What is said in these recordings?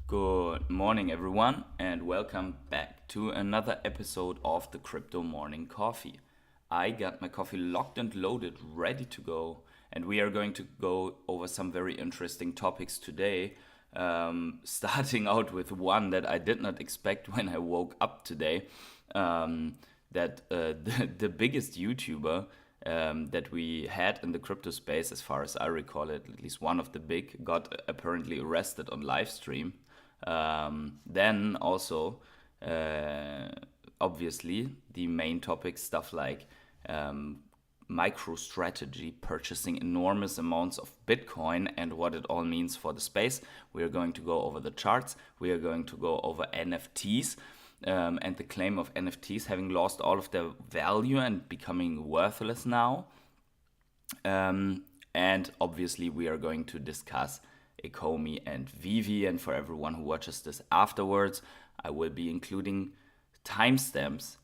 Good morning, everyone, and welcome back to another episode of the Crypto Morning Coffee. I got my coffee locked and loaded, ready to go, and we are going to go over some very interesting topics today. Starting out with one that I did not expect when I woke up today, the biggest YouTuber that we had in the crypto space, as far as I recall it, at least one of the big, got apparently arrested on live stream. Then also, obviously, the main topic, stuff like Microstrategy purchasing enormous amounts of Bitcoin and what it all means for the space. We are going to go over the charts. We are going to go over NFTs and the claim of NFTs having lost all of their value and becoming worthless now. And obviously, we are going to discuss Ecomi and Veve, and for everyone who watches this afterwards, I will be including timestamps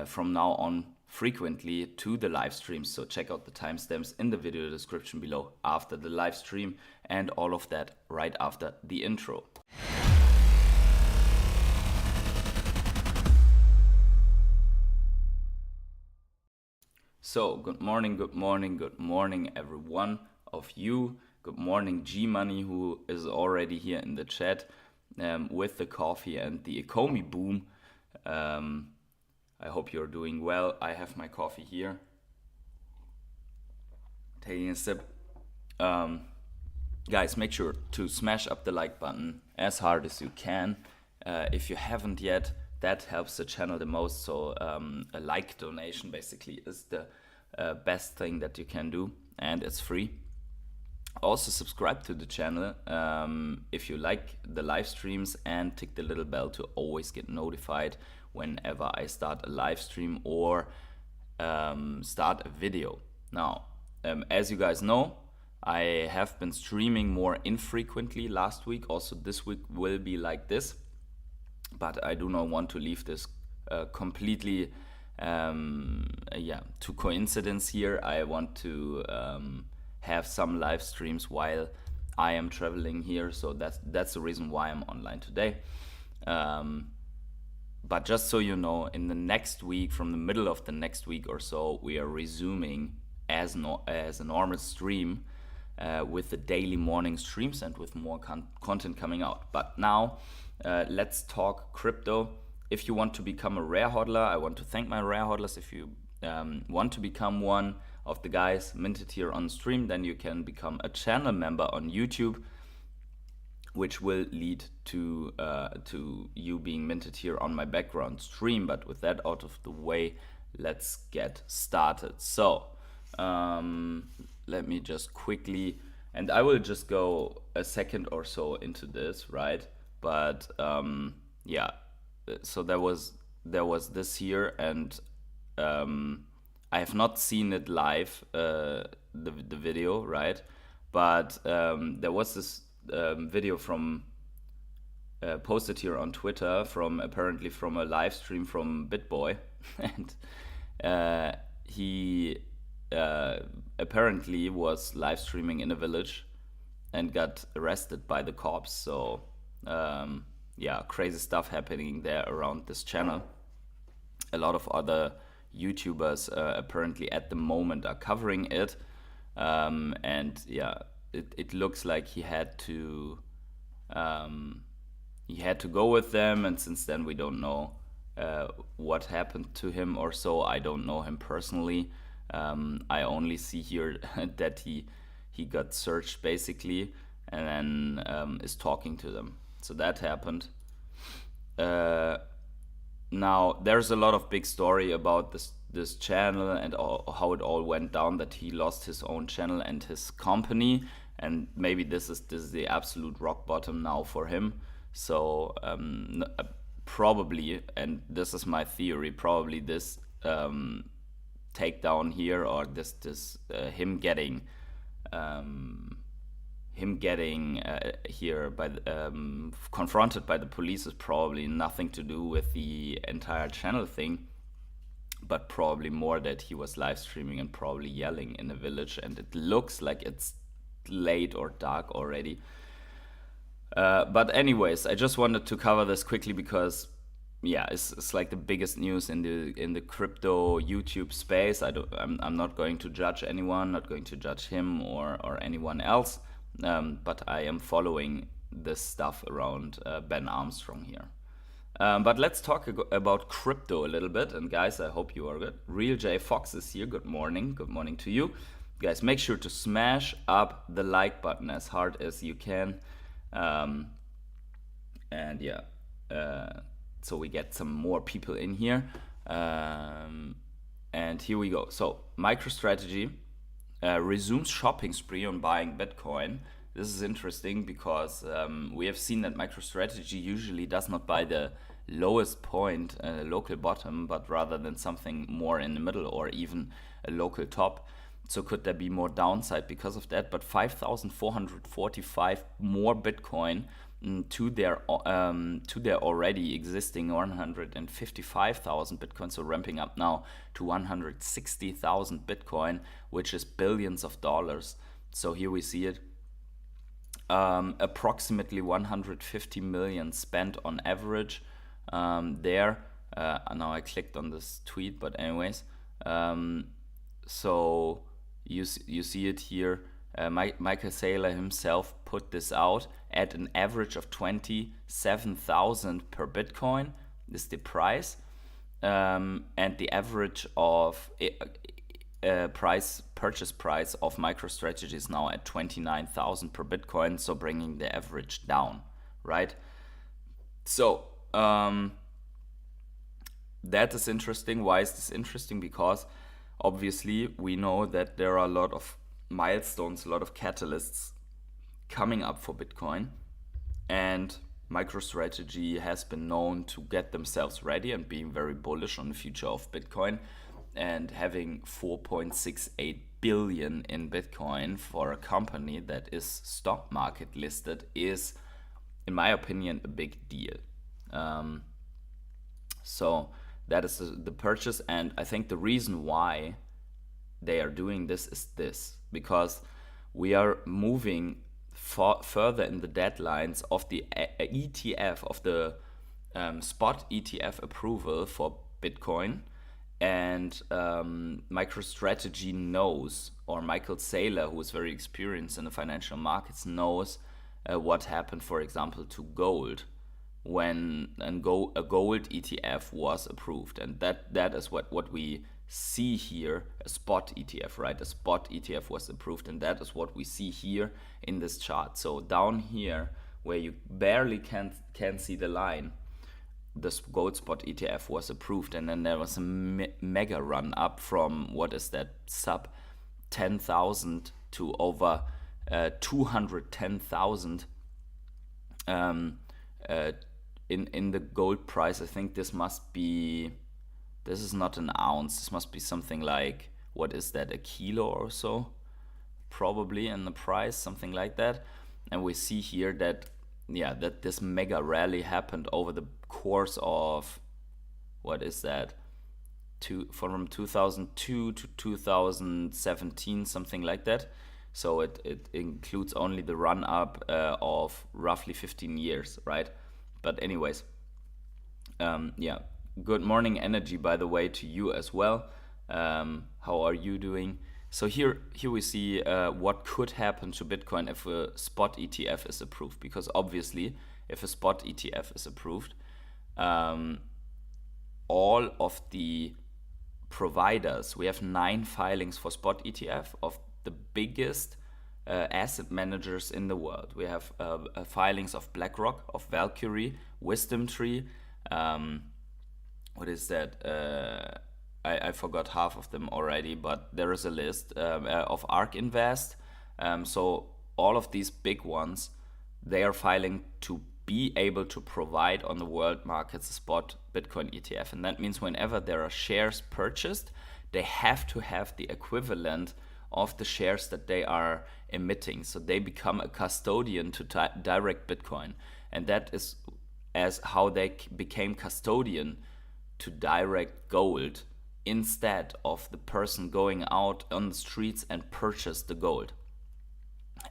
from now on frequently to the live streams. So check out the timestamps in the video description below after the live stream, and all of that right after the intro. So good morning, every one of you. Good morning, G Money, who is already here in the chat with the coffee and the Ecomi boom. I hope you're doing well. I have my coffee here. Taking a sip. Guys, make sure to smash up the like button as hard as you can. If you haven't yet, that helps the channel the most. So a like donation basically is the best thing that you can do, and it's free. Also subscribe to the channel if you like the live streams, and tick the little bell to always get notified whenever I start a live stream or start a video. Now, as you guys know, I have been streaming more infrequently last week. Also this week will be like this, but I do not want to leave this completely to coincidence here. I want to have some live streams while I am traveling here, so that's the reason why I'm online today. But just so you know, in the next week, from the middle of the next week or so, we are resuming as a normal stream with the daily morning streams and with more content coming out. But now let's talk crypto. If you want to become a rare hodler, I want to thank my rare hodlers. If you want to become one of the guys minted here on stream, then you can become a channel member on YouTube, which will lead to you being minted here on my background stream. But with that out of the way, let's get started. So let me just quickly, and I will just go a second or so into this, right? But so there was this here, and I have not seen it live, the video, right? But there was this video from posted here on Twitter apparently from a live stream from Bitboy, and he apparently was live streaming in a village and got arrested by the cops. So crazy stuff happening there around this channel. A lot of other YouTubers apparently at the moment are covering it, and it looks like he had to go with them, and since then we don't know what happened to him or so. I don't know him personally. I only see here that he got searched basically, and then is talking to them. So that happened. Now, there's a lot of big story about this channel and how it all went down, that he lost his own channel and his company, and maybe this is the absolute rock bottom now for him. So probably, and this is my theory, probably this takedown here, or this him getting here by confronted by the police is probably nothing to do with the entire channel thing, but probably more that he was live streaming and probably yelling in a village, and it looks like it's late or dark already. But anyways, I just wanted to cover this quickly because yeah, it's like the biggest news in the crypto YouTube space. I'm not going to judge anyone, not going to judge him or anyone else. But I am following this stuff around Ben Armstrong here. But let's talk about crypto a little bit. And guys, I hope you are good. Real J Fox is here. Good morning. Good morning to you. Guys, make sure to smash up the like button as hard as you can. And yeah, so we get some more people in here. And here we go. So Microstrategy resumes shopping spree on buying Bitcoin. This is interesting because we have seen that Microstrategy usually does not buy the lowest point, local bottom, but rather than something more in the middle or even a local top. So could there be more downside because of that? But 5,445 more Bitcoin to their already existing 155,000 Bitcoin. So ramping up now to 160,000 Bitcoin, which is billions of dollars. So here we see it. Approximately 150 million spent on average there. Now I clicked on this tweet, but anyways. So you see it here. Michael Saylor himself put this out at an average of 27,000 per Bitcoin. This is the price, and the average of purchase price of MicroStrategy is now at 29,000 per Bitcoin. So bringing the average down, right? So that is interesting. Why is this interesting? Because obviously we know that there are a lot of milestones, a lot of catalysts coming up for Bitcoin, and MicroStrategy has been known to get themselves ready and being very bullish on the future of Bitcoin, and having 4.68 billion in Bitcoin for a company that is stock market listed is, in my opinion, a big deal. So that is the purchase, and I think the reason why they are doing this is this, because we are moving further in the deadlines of the ETF, of the spot ETF approval for Bitcoin, and MicroStrategy knows, or Michael Saylor, who is very experienced in the financial markets, knows what happened, for example, to gold when a gold ETF was approved, and that is what we see here. A spot ETF, right? A spot ETF was approved, and that is what we see here in this chart. So down here, where you barely can see the line, this gold spot ETF was approved, and then there was a mega run up from, what is that, sub 10,000 to over 210,000 in the gold price. I think this is not an ounce, this must be something like, what is that, a kilo or so, probably, in the price, something like that. And we see here that this mega rally happened over the course of, what is that, from 2002 to 2017, something like that. So it includes only the run up of roughly 15 years, right? But anyways, good morning energy, by the way, to you as well. How are you doing? So here we see what could happen to Bitcoin if a spot ETF is approved, because obviously if a spot ETF is approved, all of the providers, we have 9 filings for spot ETF of the biggest asset managers in the world. We have filings of BlackRock, of Valkyrie, Wisdom Tree, what is that? I forgot half of them already, but there is a list of ARK Invest. So all of these big ones, they are filing to be able to provide on the world markets a spot Bitcoin ETF. And that means whenever there are shares purchased, they have to have the equivalent of the shares that they are emitting. So they become a custodian to direct Bitcoin. And that is as how they became custodian to direct gold, instead of the person going out on the streets and purchase the gold.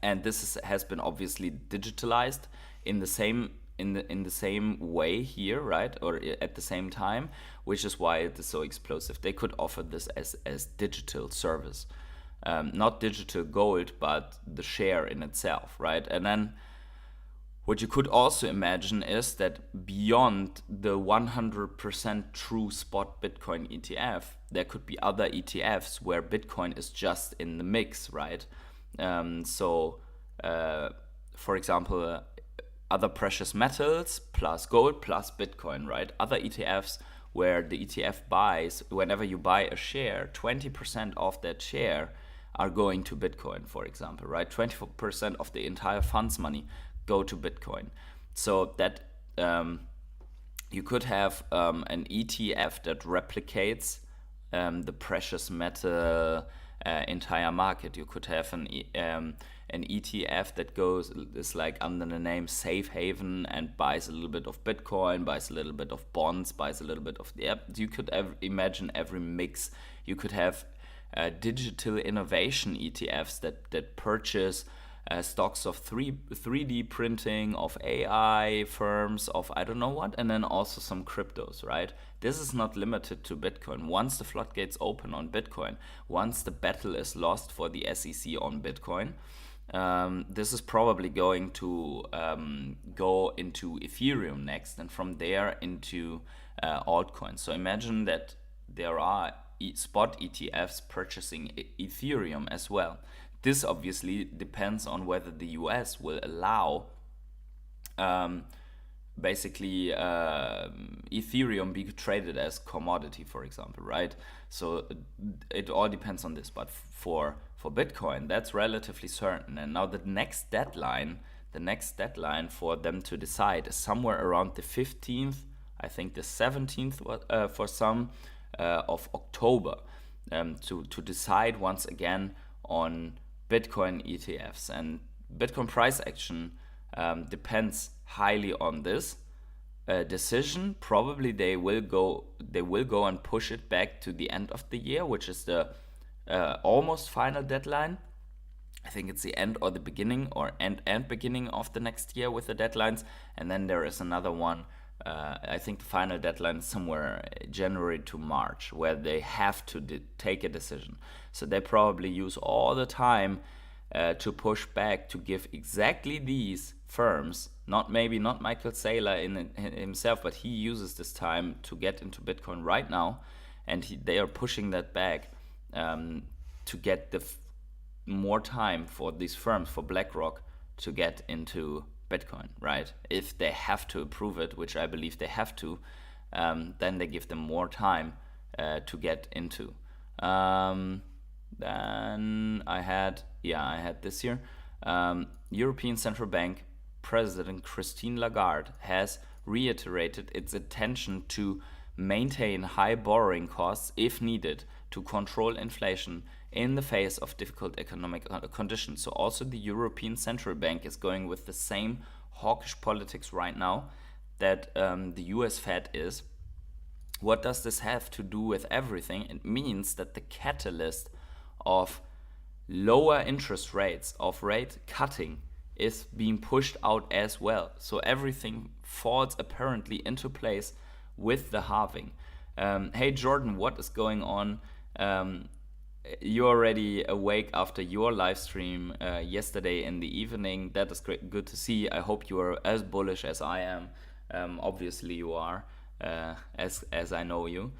And this has been obviously digitalized in the same in the same way here, right? Or at the same time, which is why it is so explosive. They could offer this as digital service, not digital gold, but the share in itself, right? And then what you could also imagine is that beyond the 100% true spot Bitcoin ETF, there could be other ETFs where Bitcoin is just in the mix, right? For example, other precious metals plus gold plus Bitcoin, right? Other ETFs where the ETF buys, whenever you buy a share, 20% of that share are going to Bitcoin, for example, right? 24% of the entire fund's money go to Bitcoin. So that you could have an ETF that replicates the precious metal entire market. You could have an ETF that is like under the name Safe Haven and buys a little bit of Bitcoin, buys a little bit of bonds, buys a little bit of the app. You could imagine every mix. You could have digital innovation ETFs that purchase stocks of 3D printing, of AI firms, of I don't know what, and then also some cryptos, right? This is not limited to Bitcoin. Once the floodgates open on Bitcoin, once the battle is lost for the SEC on Bitcoin, this is probably going to go into Ethereum next, and from there into altcoins. So imagine that there are spot ETFs purchasing Ethereum as well. This obviously depends on whether the US will allow Ethereum be traded as commodity, for example, right? So it all depends on this. But for Bitcoin, that's relatively certain. And now the next deadline for them to decide is somewhere around the 15th, I think the 17th for some of October, to decide once again on Bitcoin ETFs. And Bitcoin price action depends highly on this decision. Probably they will go and push it back to the end of the year, which is the almost final deadline. I think it's the end or the beginning or end beginning of the next year with the deadlines. And then there is another one. I think the final deadline is somewhere January to March, where they have to take a decision. So they probably use all the time to push back, to give exactly these firms, not Michael Saylor in himself, but he uses this time to get into Bitcoin right now, and they are pushing that back to get more time for these firms, for BlackRock, to get into Bitcoin, right? If they have to approve it, which I believe they have to, then they give them more time to get into. Then I had this year, European Central Bank President Christine Lagarde has reiterated its intention to maintain high borrowing costs if needed to control inflation in the face of difficult economic conditions. So also the European Central Bank is going with the same hawkish politics right now that the US Fed is. What does this have to do with everything? It means that the catalyst of lower interest rates, of rate cutting, is being pushed out as well. So everything falls apparently into place with the halving. Hey Jordan, what is going on? You're already awake after your live stream yesterday in the evening. That is great, good to see. I hope you are as bullish as I am. Obviously you are, as I know you.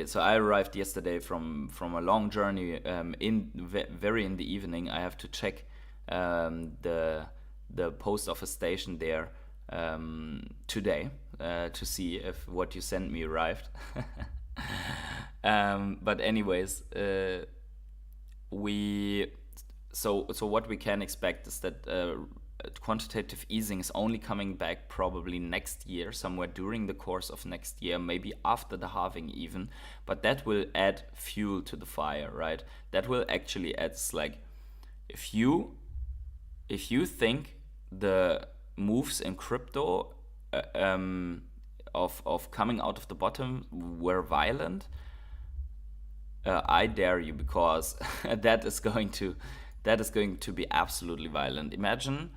So I arrived yesterday from a long journey very in the evening. I have to check the post office station there today to see if what you sent me arrived. But anyways, so what we can expect is that quantitative easing is only coming back probably next year, somewhere during the course of next year, maybe after the halving even. But that will add fuel to the fire, right? That will actually add, like, if you think the moves in crypto of coming out of the bottom were violent, I dare you, because that is going to that is going to be absolutely violent. Imagine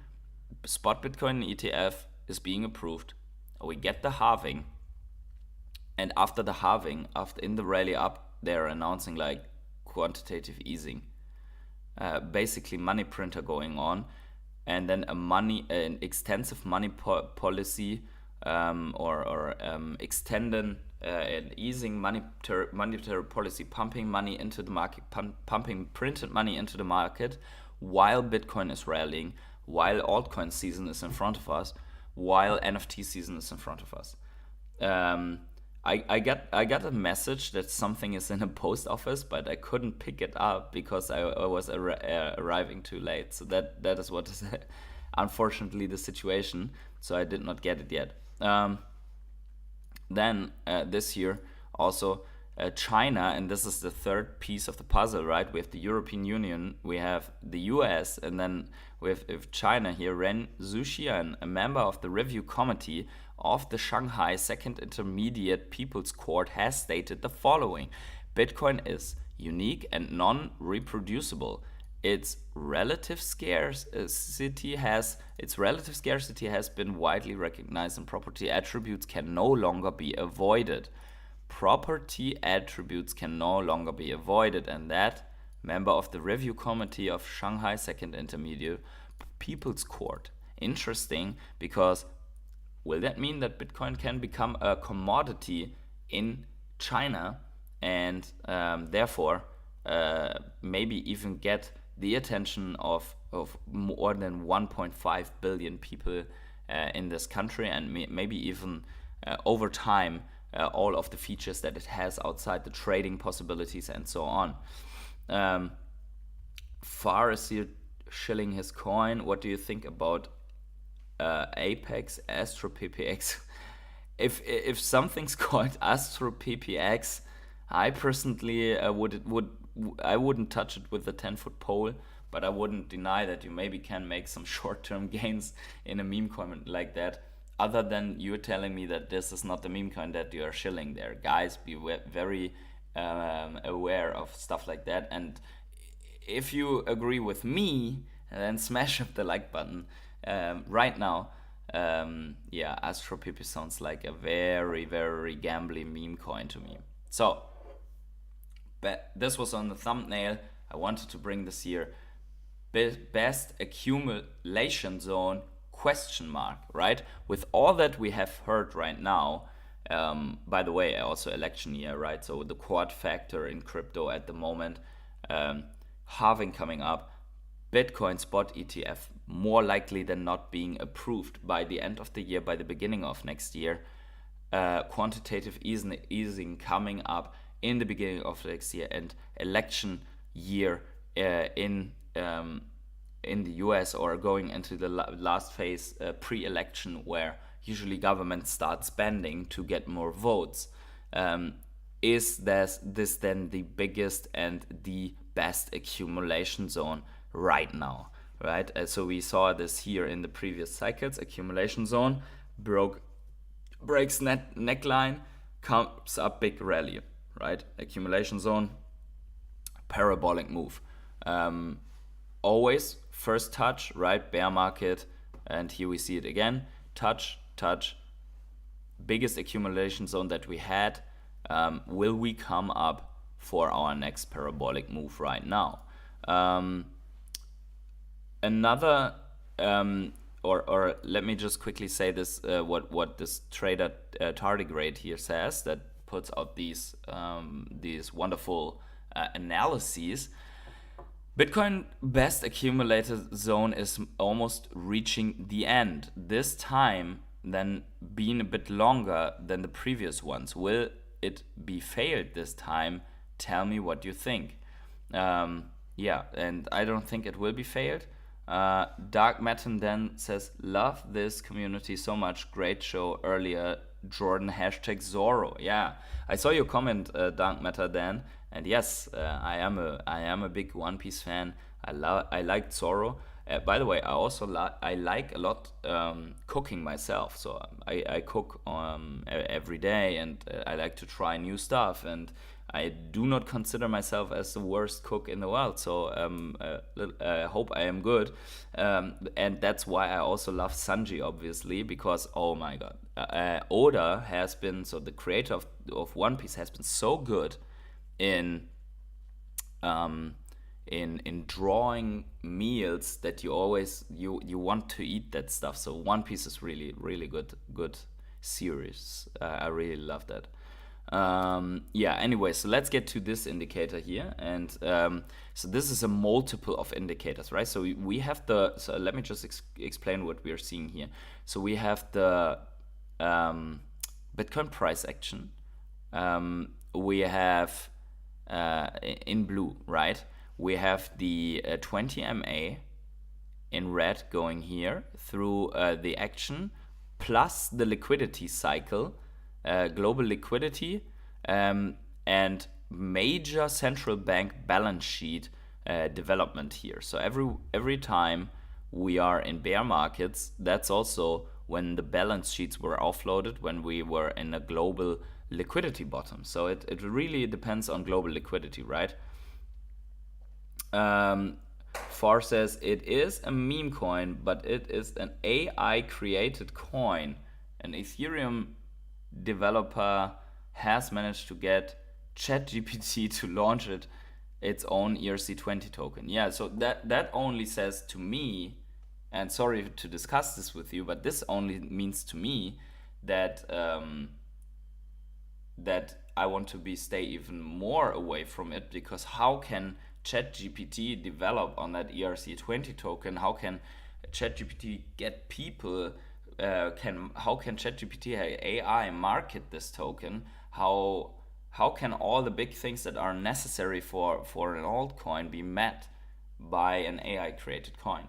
spot Bitcoin ETF is being approved. We get the halving. And after the halving, after in the rally up, they're announcing like quantitative easing. Basically money printer going on, and then an extensive money policy, or extending and easing monetary policy, pumping money into the market, pumping printed money into the market, while Bitcoin is rallying, while altcoin season is in front of us, while NFT season is in front of us. I got a message that something is in a post office, but I couldn't pick it up because I was arriving too late. So that is what is unfortunately the situation. So I did not get it yet. Then this year also China, and this is the third piece of the puzzle, right? We have the European Union, we have the US, and then we have China here. Ren Zhuxian, a member of the review committee of the Shanghai Second Intermediate People's Court, has stated the following: Bitcoin is unique and non-reproducible. Its relative scarcity has been widely recognized, and property attributes can no longer be avoided. And that member of the review committee of Shanghai Second Intermediate People's Court. Interesting, because will that mean that Bitcoin can become a commodity in China and therefore maybe even get the attention of more than 1.5 billion people in this country, and maybe even over time all of the features that it has outside the trading possibilities and so on. Far is here shilling his coin. What do you think about Apex Astro PPX? If something's called Astro PPX, I personally I wouldn't touch it with a 10-foot pole, but I wouldn't deny that you maybe can make some short-term gains in a meme coin like that. Other than you're telling me that this is not the meme coin that you are shilling there. Guys, be very aware of stuff like that. And if you agree with me, then smash up the like button right now. Astro PP sounds like a very, very gambly meme coin to me. So, but this was on the thumbnail. I wanted to bring this here. Best accumulation zone ? Right? With all that we have heard right now, by the way, also election year, right? So the quad factor in crypto at the moment, halving coming up, Bitcoin spot ETF more likely than not being approved by the end of the year, by the beginning of next year, quantitative easing coming up in the beginning of next year, and election year in the US, or going into the last phase, pre-election, where usually governments start spending to get more votes. Is this then the biggest and the best accumulation zone right now, right? So we saw this here in the previous cycles. Accumulation zone breaks neckline, comes up big rally, right? Accumulation zone, parabolic move. Always first touch, right? Bear market, and here we see it again. Touch, biggest accumulation zone that we had. Will we come up for our next parabolic move right now? Another, or let me just quickly say this, what this trader tardigrade here says, that puts out these wonderful analyses. Bitcoin best accumulated zone is almost reaching the end. This time then being a bit longer than the previous ones. Will it be failed this time? Tell me what you think. And I don't think it will be failed. Dark Matten then says, love this community so much. Great show earlier. Jordan #Zorro. Yeah, I saw your comment, Dark Matter then. And yes, I am a big One Piece fan. I like Zorro. By the way, I like a lot cooking myself. So I cook every day, and I like to try new stuff. And I do not consider myself as the worst cook in the world, so I hope I am good. And that's why I also love Sanji, obviously, because oh my god, Oda has been, so the creator of One Piece, has been so good in in drawing meals that you always you want to eat that stuff. So One Piece is really good series. I really love that. Yeah, anyway, so let's get to this indicator here. And so this is a multiple of indicators, right? So we have the, so let me just explain what we are seeing here. So we have the Bitcoin price action. We have in blue, right? We have the 20 MA in red going here through the action plus the liquidity cycle, global liquidity, and major central bank balance sheet development here. So every time we are in bear markets, that's also when the balance sheets were offloaded, when we were in a global liquidity bottom. So it really depends on global liquidity, right? Far says it is a meme coin, but it is an AI created coin. An Ethereum developer has managed to get ChatGPT to launch its own ERC20 token. Yeah, so that only says to me, and sorry to discuss this with you, but this only means to me that that I want to stay even more away from it, because how can ChatGPT develop on that ERC20 token? How can ChatGPT get people? How can ChatGPT AI market this token? How can all the big things that are necessary for an altcoin be met by an AI created coin?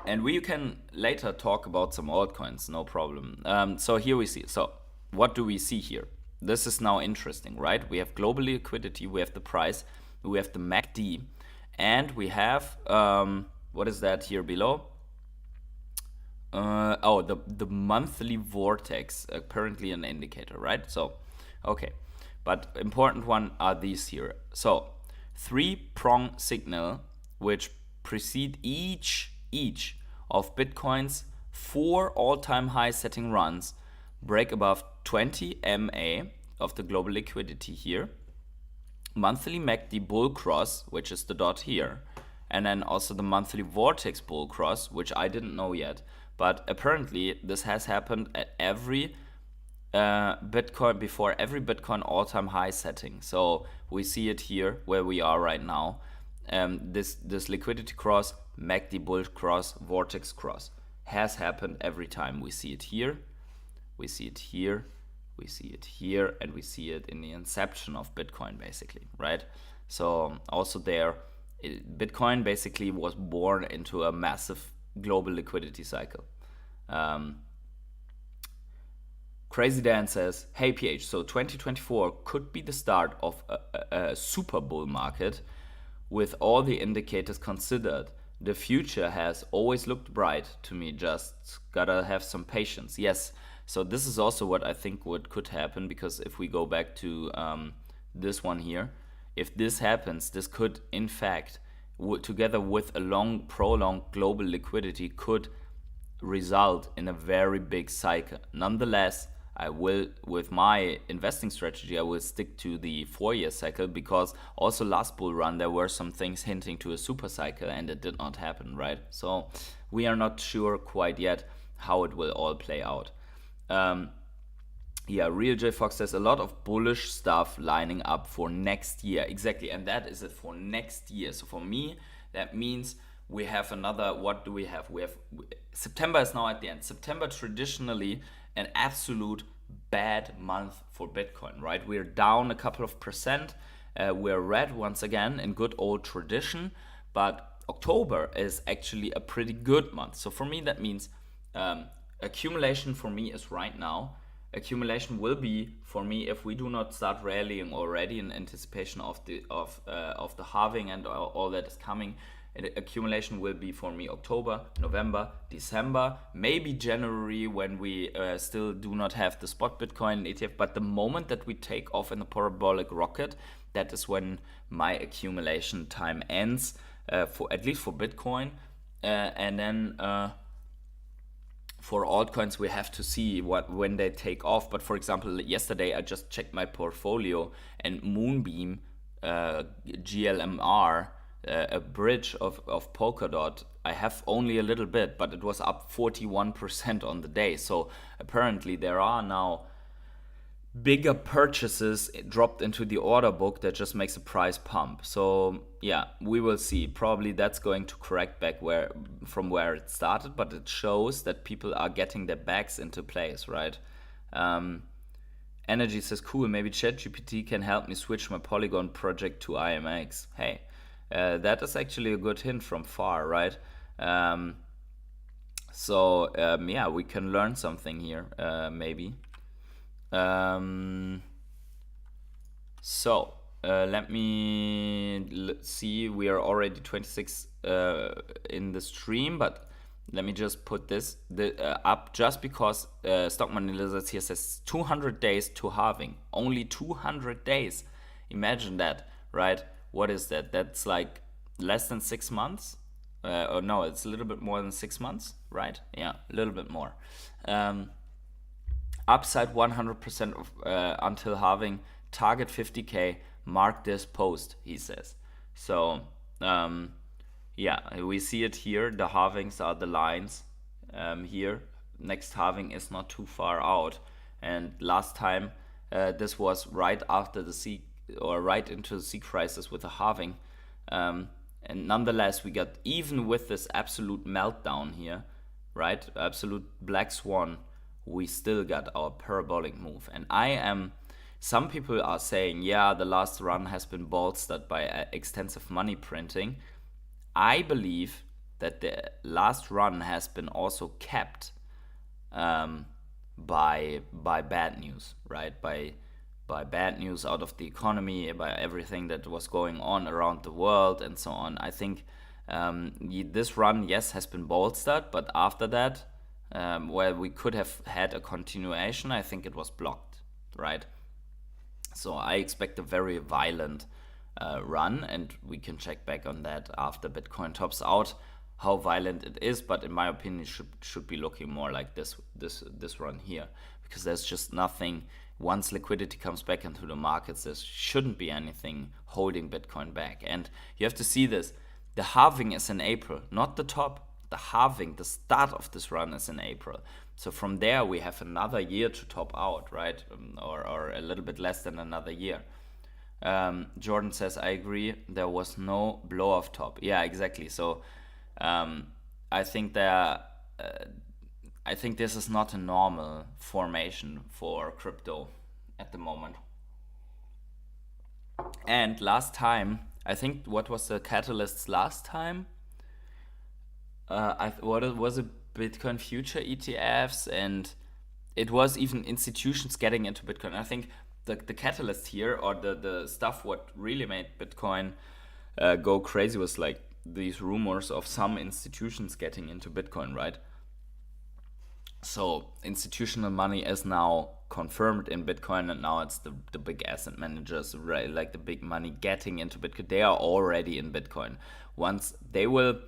And we can later talk about some altcoins, no problem. So here we see. So what do we see here? This is now interesting, right? We have global liquidity, we have the price, we have the MACD, and we have, what is that here below? The monthly vortex, apparently an indicator, right? So, okay. But important one are these here. So, 3-prong signal, which precede each of Bitcoin's 4 all-time high setting runs, break above 20 MA of the global liquidity here. Monthly MACD bull cross, which is the dot here. And then also the monthly vortex bull cross, which I didn't know yet. But apparently this has happened at every Bitcoin, before every Bitcoin all-time high setting. So we see it here where we are right now. This liquidity cross, MACD bull cross, vortex cross has happened every time. We see it here, we see it here, we see it here, and we see it in the inception of Bitcoin, basically, right? So also there, Bitcoin basically was born into a massive global liquidity cycle. Crazy Dan says, hey PH, so 2024 could be the start of a super bull market with all the indicators considered. The future has always looked bright to me, just gotta have some patience. Yes, so this is also what I think could happen, because if we go back to this one here, if this happens, this could in fact, together with a prolonged global liquidity, could result in a very big cycle. Nonetheless, I will, with my investing strategy, I will stick to the 4-year cycle, because also last bull run there were some things hinting to a super cycle and it did not happen, right? So we are not sure quite yet how it will all play out. Yeah, Real J Fox says a lot of bullish stuff lining up for next year. Exactly, and that is it for next year. So for me, that means we have another, what do we have? We have, September is now at the end. September traditionally an absolute bad month for Bitcoin, right? We're down a couple of percent. We're red once again in good old tradition, but October is actually a pretty good month. So for me, that means accumulation for me is right now. Accumulation will be for me, if we do not start rallying already in anticipation of the halving and all that is coming. Accumulation will be for me October, November, December, maybe January when we still do not have the spot Bitcoin ETF. But the moment that we take off in the parabolic rocket, that is when my accumulation time ends, for at least for Bitcoin. And then for altcoins, we have to see when they take off. But for example, yesterday I just checked my portfolio, and Moonbeam, GLMR, a bridge of Polkadot, I have only a little bit, but it was up 41% on the day. So apparently there are now bigger purchases dropped into the order book that just makes the price pump. So yeah, we will see. Probably that's going to correct back from where it started, but it shows that people are getting their bags into place, right? Energy says, cool, maybe ChatGPT can help me switch my Polygon project to IMX. Hey, that is actually a good hint from far, right? Yeah, we can learn something here, maybe. Let me see. We are already 26 in the stream, but let me just put this up just because Stock Money Lizards here says 200 days to halving. Only 200 days. Imagine that, right? What is that? That's like less than 6 months. Or no, it's a little bit more than 6 months, right? Yeah, a little bit more. Upside 100% of, until halving, target 50k, mark this post, he says. So yeah, we see it here. The halvings are the lines here. Next halving is not too far out, and last time this was right after the C, or right into the C crisis with the halving, and nonetheless we got, even with this absolute meltdown here, right, absolute black swan, we still got our parabolic move. And some people are saying, yeah, the last run has been bolstered by extensive money printing. I believe that the last run has been also kept by bad news, right? By bad news out of the economy, by everything that was going on around the world and so on. I think this run, yes, has been bolstered, but after that, where we could have had a continuation, I think it was blocked, right? So I expect a very violent run, and we can check back on that after Bitcoin tops out, how violent it is. But in my opinion, it should be looking more like this run here, because there's just nothing. Once liquidity comes back into the markets, there shouldn't be anything holding Bitcoin back. And you have to see this. The halving is in April, not the top. The halving, the start of this run, is in April. So from there we have another year to top out, right? Or a little bit less than another year. Jordan says, I agree, there was no blow off top. Yeah, exactly. So I think this is not a normal formation for crypto at the moment. And last time, I think, what was the catalysts last time? What was it? Bitcoin future ETFs, and it was even institutions getting into Bitcoin. I think the catalyst here, or the stuff what really made Bitcoin go crazy, was like these rumors of some institutions getting into Bitcoin, right? So institutional money is now confirmed in Bitcoin, and now it's the big asset managers, right? Like the big money getting into Bitcoin. They are already in Bitcoin. Once there will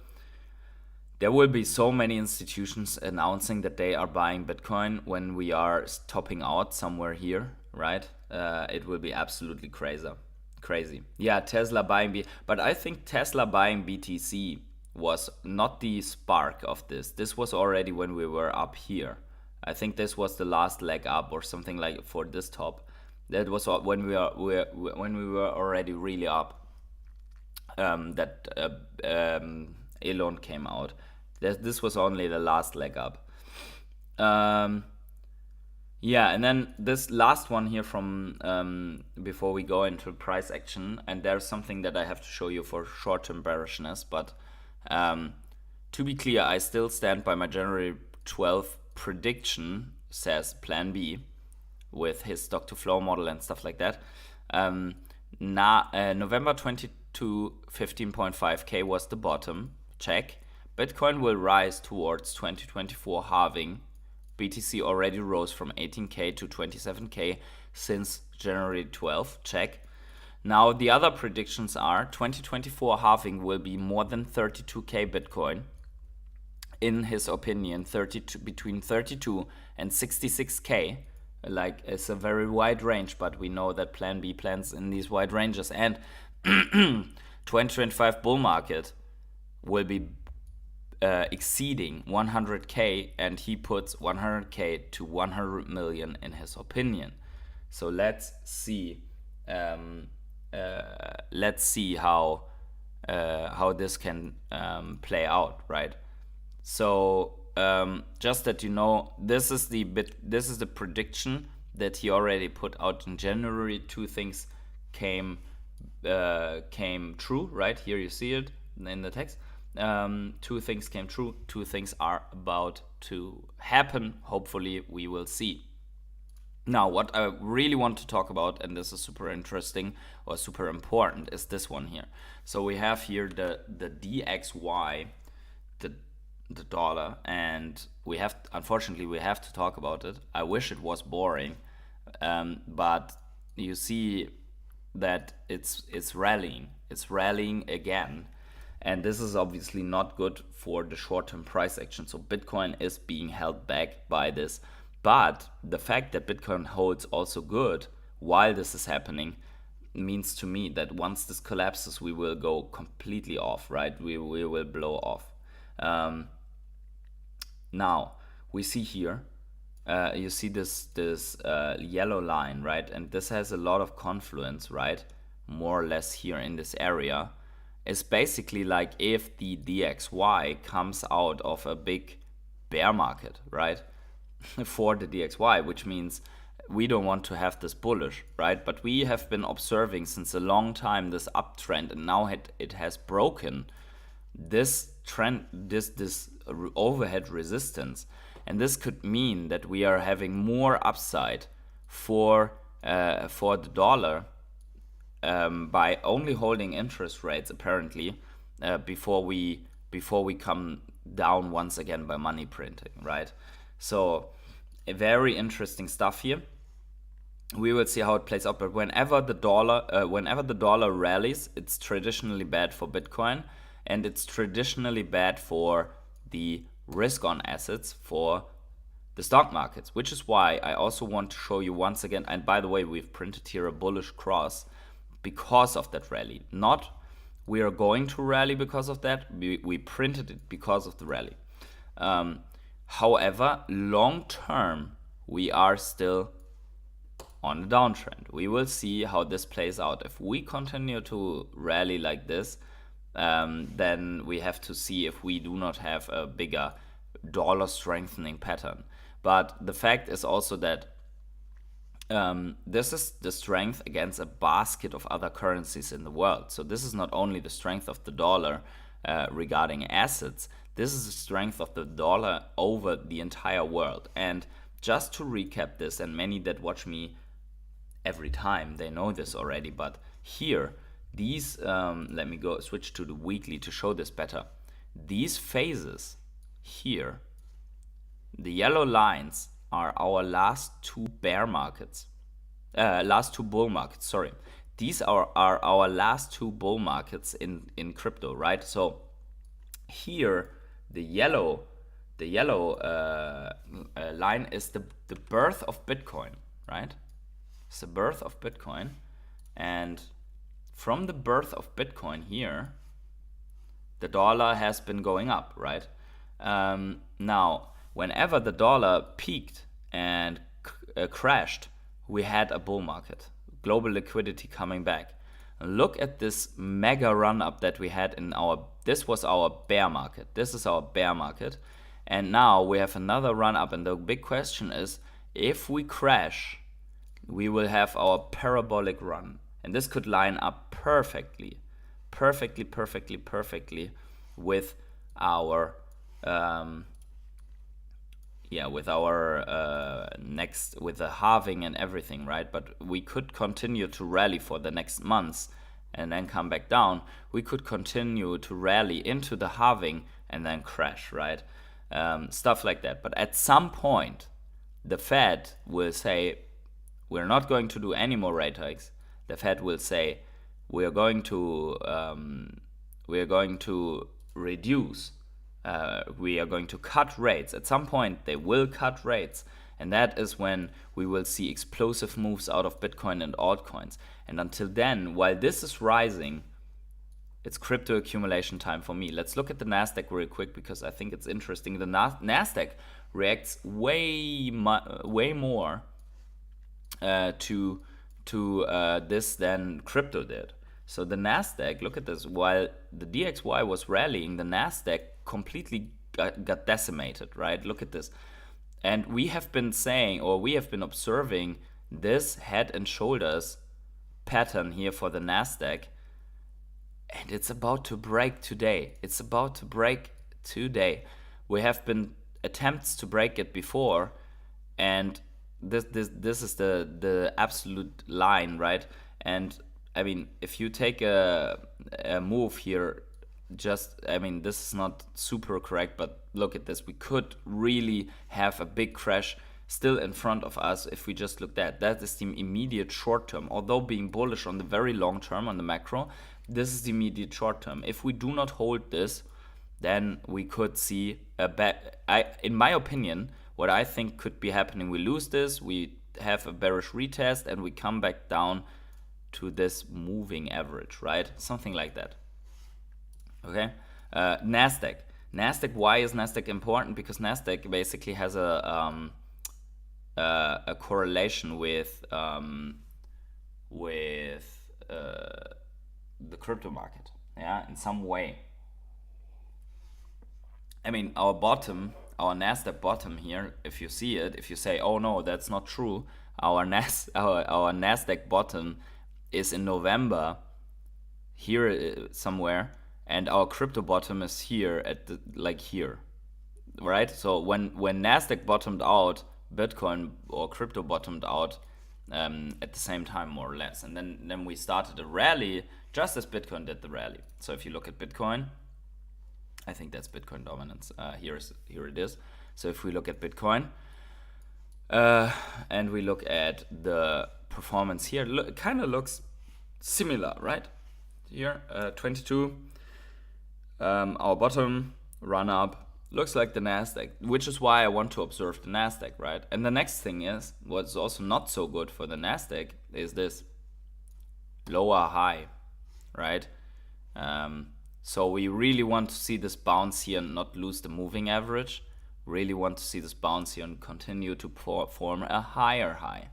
be so many institutions announcing that they are buying Bitcoin when we are topping out somewhere here, right? It will be absolutely crazy. Yeah, Tesla buying but I think Tesla buying BTC was not the spark of this. This was already when we were up here. I think this was the last leg up or something like for this top. That was when we were already really up. Elon came out. This was only the last leg up. Yeah, and then this last one here from before we go into price action, and there's something that I have to show you for short-term bearishness, but to be clear, I still stand by my January 12th prediction, says Plan B, with his stock to flow model and stuff like that. November 20 to 15.5k was the bottom, check. Bitcoin will rise towards 2024 halving. BTC already rose from 18k to 27k since January 12, check. Now the other predictions are 2024 halving will be more than 32k Bitcoin. In his opinion, between 32 and 66k. Like, it's a very wide range, but we know that Plan B plans in these wide ranges. And 2025 bull market will be exceeding 100k, and he puts 100k to 100 million in his opinion. So let's see how this can play out, right? So just that you know, this is the prediction that he already put out in January. Two things came true, right? Here you see it in the text. Two things came true. Two things are about to happen. Hopefully, we will see. Now, what I really want to talk about, and this is super interesting or super important, is this one here. So we have here the DXY, the dollar, and unfortunately we have to talk about it. I wish it was boring, but you see that it's rallying again, and this is obviously not good for the short-term price action. So Bitcoin is being held back by this, but the fact that Bitcoin holds also good while this is happening means to me that once this collapses, we will go completely off, right? We will blow off. Now we see here, you see this yellow line, right? And this has a lot of confluence, right? More or less here in this area. It's basically like if the DXY comes out of a big bear market, right? For the DXY, which means we don't want to have this bullish, right? But we have been observing since a long time this uptrend, and now it has broken this trend, this overhead resistance, and this could mean that we are having more upside for the dollar by only holding interest rates apparently before we come down once again by money printing, right? So a very interesting stuff here. We will see how it plays out, but whenever the dollar rallies, it's traditionally bad for Bitcoin, and it's traditionally bad for the risk on assets for the stock markets, which is why I also want to show you once again, and by the way, we've printed here a bullish cross because of that rally. Not we are going to rally because of that, we printed it because of the rally. However, long term, we are still on a downtrend. We will see how this plays out. If we continue to rally like this, then we have to see if we do not have a bigger dollar strengthening pattern. But the fact is also that this is the strength against a basket of other currencies in the world. So this is not only the strength of the dollar regarding assets, this is the strength of the dollar over the entire world. And just to recap this, and many that watch me every time, they know this already, but here, these, let me go switch to the weekly to show this better. These phases here, the yellow lines are our last two bull markets, sorry. These are our last two bull markets in crypto, right? So here, the yellow line is the birth of Bitcoin, right? It's the birth of Bitcoin, and from the birth of Bitcoin here, the dollar has been going up, right? Now, whenever the dollar peaked and crashed, we had a bull market, global liquidity coming back. Look at this mega run up that we had this was our bear market. This is our bear market. And now we have another run up. And the big question is, if we crash, we will have our parabolic run. And this could line up perfectly with our with the halving and everything, right? But we could continue to rally for the next months, and then come back down, we could continue to rally into the halving and then crash, right? Stuff like that. But at some point, the Fed will say, we're not going to do any more rate hikes. The Fed will say, we are going to reduce. We are going to cut rates. At some point, they will cut rates. And that is when we will see explosive moves out of Bitcoin and altcoins. And until then, while this is rising, it's crypto accumulation time for me. Let's look at the Nasdaq real quick because I think it's interesting. The Nasdaq reacts way more to this than crypto did. So the Nasdaq, look at this. While the DXY was rallying, the Nasdaq completely got decimated, right? Look at this. And we have been saying, or we have been observing this head and shoulders pattern here for the Nasdaq. And it's about to break today. It's about to break today. We have been attempts to break it before. And this is the absolute line, right? And I mean, if you take a move here, this is not super correct, but look at this. We could really have a big crash still in front of us if we just look at that. That is the immediate short term. Although being bullish on the very long term on the macro, this is the immediate short term. If we do not hold this, then we could see in my opinion, what I think could be happening, we lose this, we have a bearish retest, and we come back down to this moving average, right? Something like that. Okay. Nasdaq. Why is Nasdaq important? Because Nasdaq basically has a correlation with the crypto market, yeah, in some way. I mean, our Nasdaq bottom here, if you see it, if you say, oh no, that's not true, our Nasdaq bottom is in November here somewhere, and our crypto bottom is here at here, right? So when Nasdaq bottomed out, Bitcoin or crypto bottomed out at the same time, more or less, and then we started a rally just as Bitcoin did the rally. So if you look at Bitcoin, I think that's Bitcoin dominance. Here it is. So if we look at Bitcoin and we look at the performance here, it kind of looks similar, right? Here, 22. Our bottom run up looks like the Nasdaq, which is why I want to observe the Nasdaq, right? And the next thing is, what's also not so good for the Nasdaq is this lower high, right? So we really want to see this bounce here and not lose the moving average. Really want to see this bounce here and continue to form a higher high.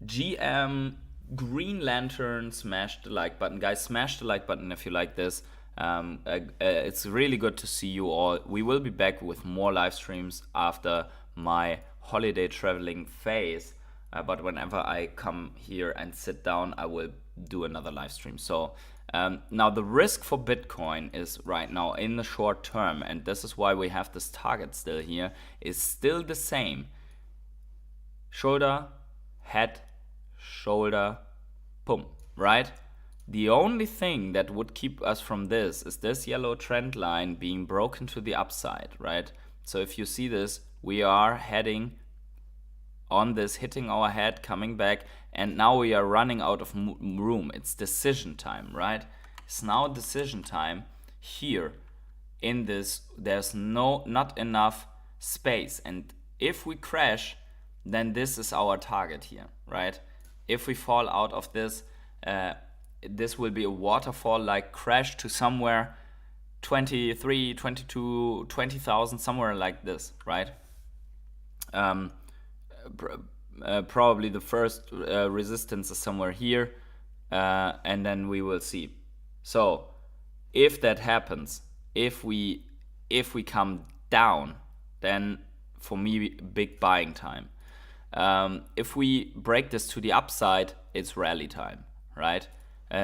GM Green Lantern, smash the like button. Guys, smash the like button if you like this. It's really good to see you all. We will be back with more live streams after my holiday traveling phase. But whenever I come here and sit down, I will do another live stream. So now the risk for Bitcoin is right now in the short term, and this is why we have this target still here, is still the same. Shoulder, head, shoulder, boom, right? The only thing that would keep us from this is this yellow trend line being broken to the upside, right? So if you see this, we are heading on this, hitting our head, coming back, and now we are running out of room. It's decision time, right? It's now decision time here in this. There's not enough space, and if we crash, then this is our target here, right? If we fall out of this, this will be a waterfall like crash to somewhere 23, 22, 20,000, somewhere like this, right? Probably the first resistance is somewhere here, and then we will see. So if that happens, if we come down, then for me, big buying time. If we break this to the upside, it's rally time, right?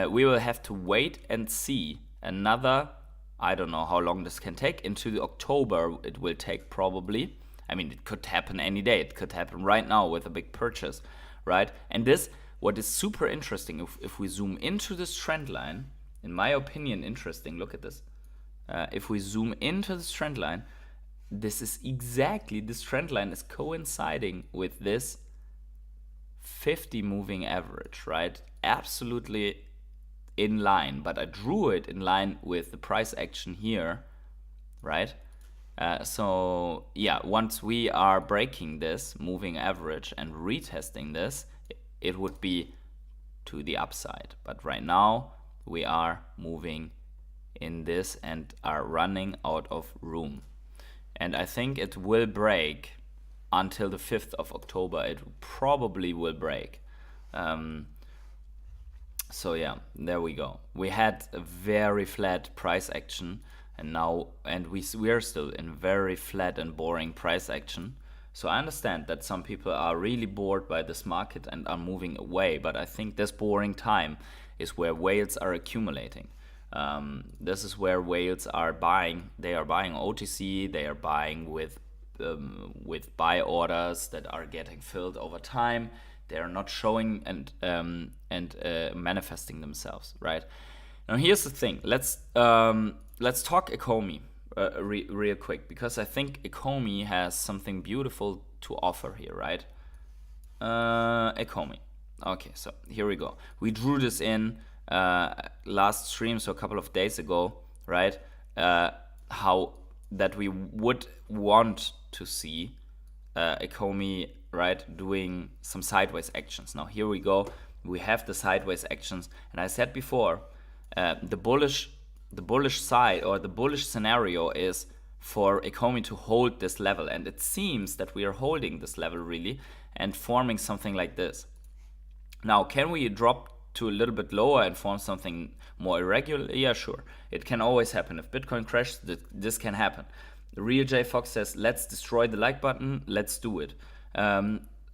We will have to wait and see another, I don't know how long this can take, into October it will take probably. I mean, it could happen any day. It could happen right now with a big purchase, right? And this, what is super interesting, if we zoom into this trend line, in my opinion, interesting, look at this. If we zoom into this trend line, this trend line is coinciding with this 50 moving average, right? Absolutely in line, but I drew it in line with the price action here, right? So yeah, once we are breaking this moving average and retesting this, it would be to the upside. But right now we are moving in this and are running out of room. And I think it will break until the 5th of October. It probably will break. So yeah, there we go. We had a very flat price action, and we are still in very flat and boring price action. So I understand that some people are really bored by this market and are moving away, but I think this boring time is where whales are accumulating. This is where whales are buying. They are buying OTC. They are buying with buy orders that are getting filled over time. They are not showing and manifesting themselves, right? Now here's the thing. Let's talk Ecomi real quick, because I think Ecomi has something beautiful to offer here, right? Ecomi. Okay, so here we go. We drew this in last stream, so a couple of days ago, right? How that we would want to see Ecomi, right, doing some sideways actions. Now here we go. We have the sideways actions, and I said before, the bullish side, or the bullish scenario, is for Ecomi to hold this level, and it seems that we are holding this level really and forming something like this. Now, can we drop to a little bit lower and form something more irregular? Yeah, sure. It can always happen. If Bitcoin crashes, this can happen. Real J Fox says, let's destroy the like button. Let's do it.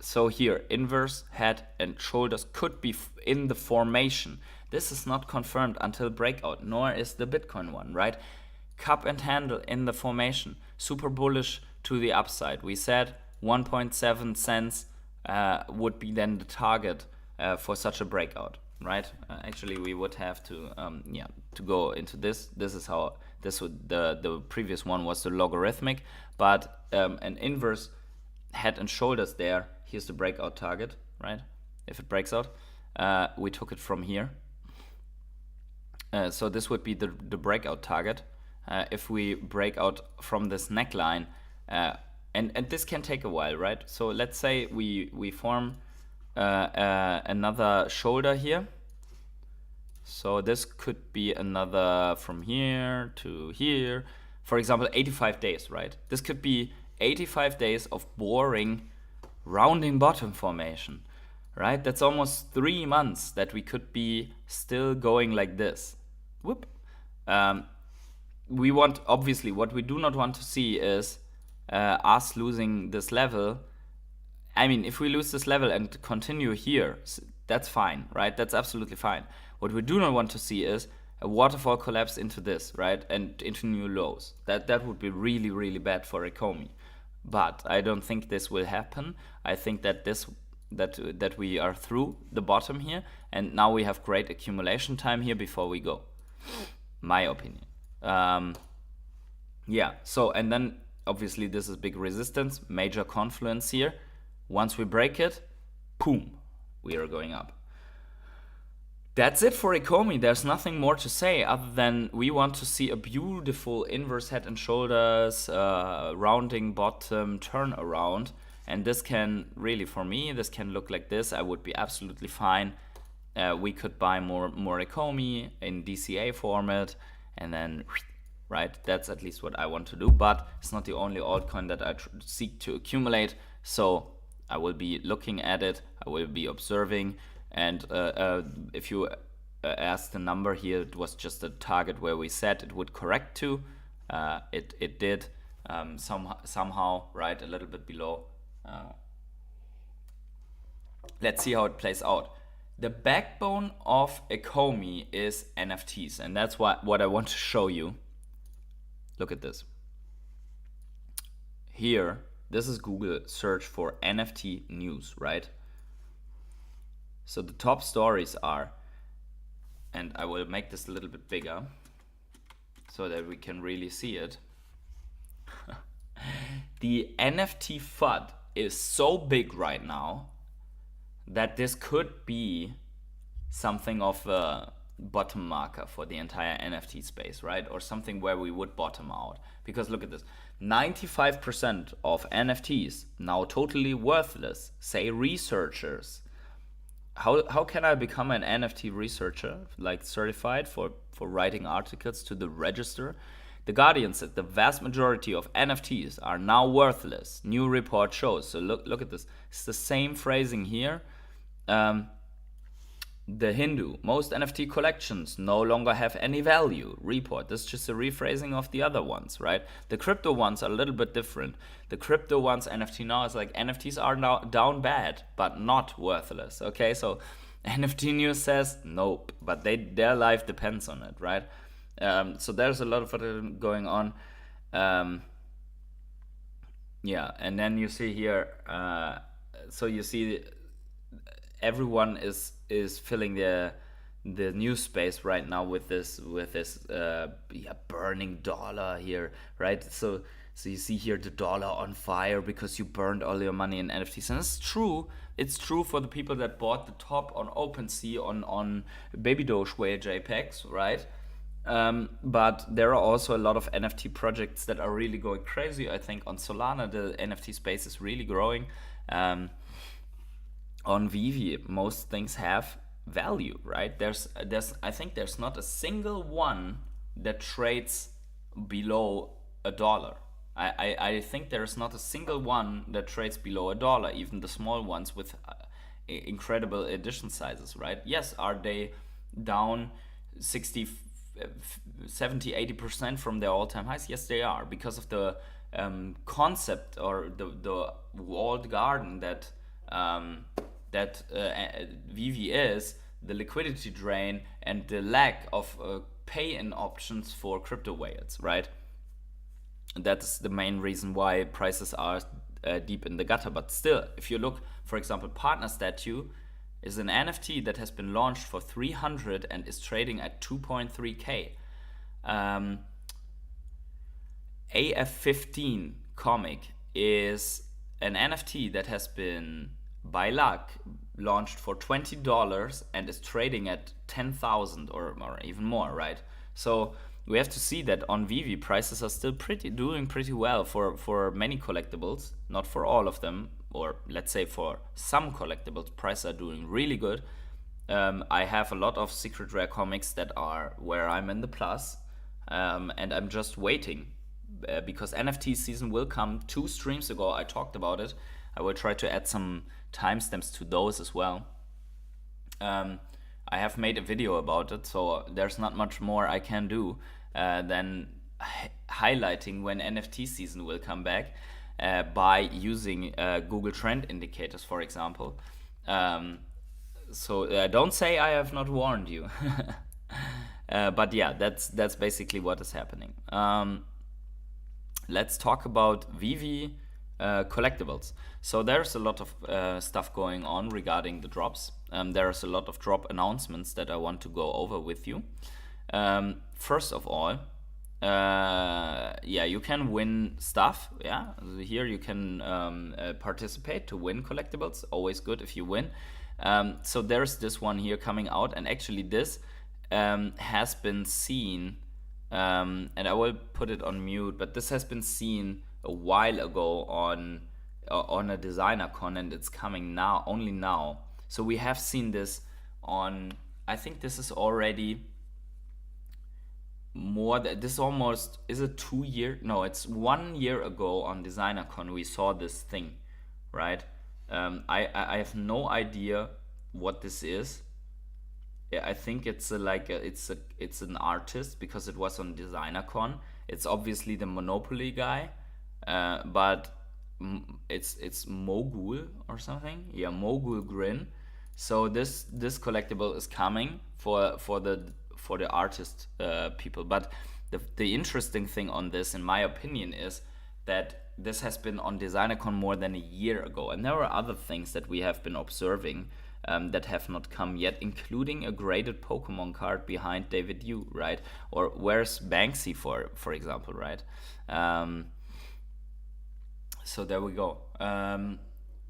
So here, inverse head and shoulders could be in the formation. This is not confirmed until breakout, nor is the Bitcoin one, right? Cup and handle in the formation. Super bullish to the upside. We said 1.7 cents would be then the target for such a breakout, right? Actually, we would have to to go into this. This is how this would, the previous one was the logarithmic, but an inverse head and shoulders there. Here's the breakout target, right? If it breaks out, we took it from here. So this would be the breakout target. If we break out from this neckline, and this can take a while, right? So let's say we form another shoulder here. So this could be another from here to here. For example, 85 days, right? This could be 85 days of boring rounding bottom formation, right? That's almost 3 months that we could be still going like this. Whoop. We want, obviously, what we do not want to see is us losing this level. I mean, if we lose this level and continue here, that's fine, right? That's absolutely fine. What we do not want to see is a waterfall collapse into this, right? And into new lows. That would be really, really bad for Ecomi. But I don't think this will happen. I think that that we are through the bottom here, and now we have great accumulation time here before we go. My opinion. Yeah, so, and then obviously this is big resistance, major confluence here. Once we break it, boom, we are going up. That's it for Ecomi. There's nothing more to say other than we want to see a beautiful inverse head and shoulders, rounding bottom turnaround. And this can really, for me, this can look like this. I would be absolutely fine. We could buy more Ecomi in DCA format, and then, right, that's at least what I want to do. But it's not the only altcoin that I seek to accumulate. So I will be looking at it. I will be observing. And if you asked the number here, it was just a target where we said it would correct to. It did somehow, right, a little bit below. Let's see how it plays out. The backbone of Ecomi is NFTs, and that's what I want to show you. Look at this. Here This is Google search for NFT news, right? So the top stories are, and I will make this a little bit bigger so that we can really see it. The NFT FUD is so big right now that this could be something of a bottom marker for the entire NFT space, right? Or something where we would bottom out. Because look at this, 95% of NFTs now totally worthless, say researchers. How can I become an NFT researcher, like certified for writing articles to the register? The Guardian said the vast majority of NFTs are now worthless. New report shows. So look at this. It's the same phrasing here. The Hindu, most NFT collections no longer have any value. Report. This is just a rephrasing of the other ones, right? The crypto ones are a little bit different. The crypto ones, NFT now is like NFTs are now down bad, but not worthless. Okay, so NFT news says nope, but their life depends on it, right? So there's a lot of it going on. Yeah, and then you see here, so you see everyone is filling the news space right now with this burning dollar here, right? So you see here the dollar on fire because you burned all your money in NFTs, and it's true. It's true for the people that bought the top on OpenSea on Baby Doge Whale JPEGs, right? But there are also a lot of NFT projects that are really going crazy. I think on Solana the NFT space is really growing. On Veve, most things have value, right? I think there's not a single one that trades below $1. I think there's not a single one that trades below $1, even the small ones with incredible edition sizes, right? Yes, are they down 60, 70, 80% from their all-time highs? Yes, they are, because of the concept or the walled garden that Veve is, the liquidity drain and the lack of pay-in options for crypto whales, right? That's the main reason why prices are deep in the gutter. But still, if you look, for example, Partner Statue is an NFT that has been launched for 300 and is trading at 2.3k. AF15 comic is an NFT that has been, by luck, launched for $20 and is trading at 10,000 or even more, right? So we have to see that on Veve prices are still doing pretty well for many collectibles, not for all of them, or let's say for some collectibles prices are doing really good. I have a lot of secret rare comics that are where I'm in the plus, and I'm just waiting because NFT season will come. 2 streams ago I talked about it. I will try to add some timestamps to those as well. I have made a video about it, so there's not much more I can do than highlighting when NFT season will come back by using Google Trend indicators, for example. So don't say I have not warned you. But yeah, that's basically what is happening. Let's talk about Veve collectibles. So there's a lot of stuff going on regarding the drops. There's a lot of drop announcements that I want to go over with you. First of all, yeah, you can win stuff. Yeah, here you can participate to win collectibles. Always good if you win. So there's this one here coming out, and actually this has been seen, and I will put it on mute, but this has been seen a while ago on a designer con, and it's coming now, only now. So we have seen this on, I think this is already more than this, almost, is it 2 year? No, it's 1 year ago on designer con we saw this thing, right? I have no idea what this is. Yeah, I think it's it's an artist because it was on designer con. It's obviously the Monopoly guy, but it's Mogul or something. Yeah, Mogul Grin. So this collectible is coming for the artist people. But the interesting thing on this, in my opinion, is that this has been on DesignerCon more than a year ago, and there are other things that we have been observing that have not come yet, including a graded Pokemon card behind David Yu, right? Or where's Banksy, for example, right? So there we go.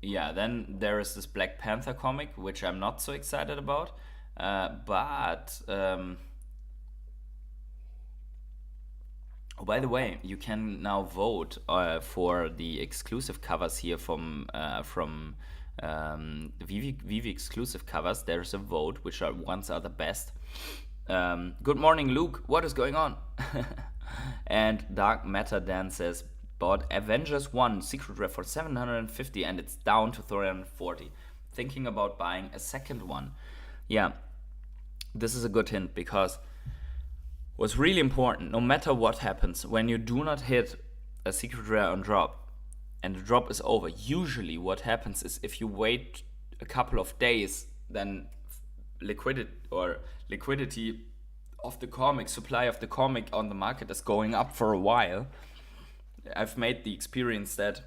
Yeah, then there is this Black Panther comic, which I'm not so excited about. But by the way, you can now vote for the exclusive covers here from Veve exclusive covers. There's a vote, which ones are the best. Good morning, Luke. What is going on? And Dark Matter Dan says, bought Avengers 1 Secret Rare for 750 and it's down to 340. Thinking about buying a second one. Yeah, this is a good hint, because what's really important, no matter what happens, when you do not hit a Secret Rare on drop and the drop is over, usually what happens is if you wait a couple of days, then liquidity of the comic, supply of the comic on the market is going up for a while. I've made the experience that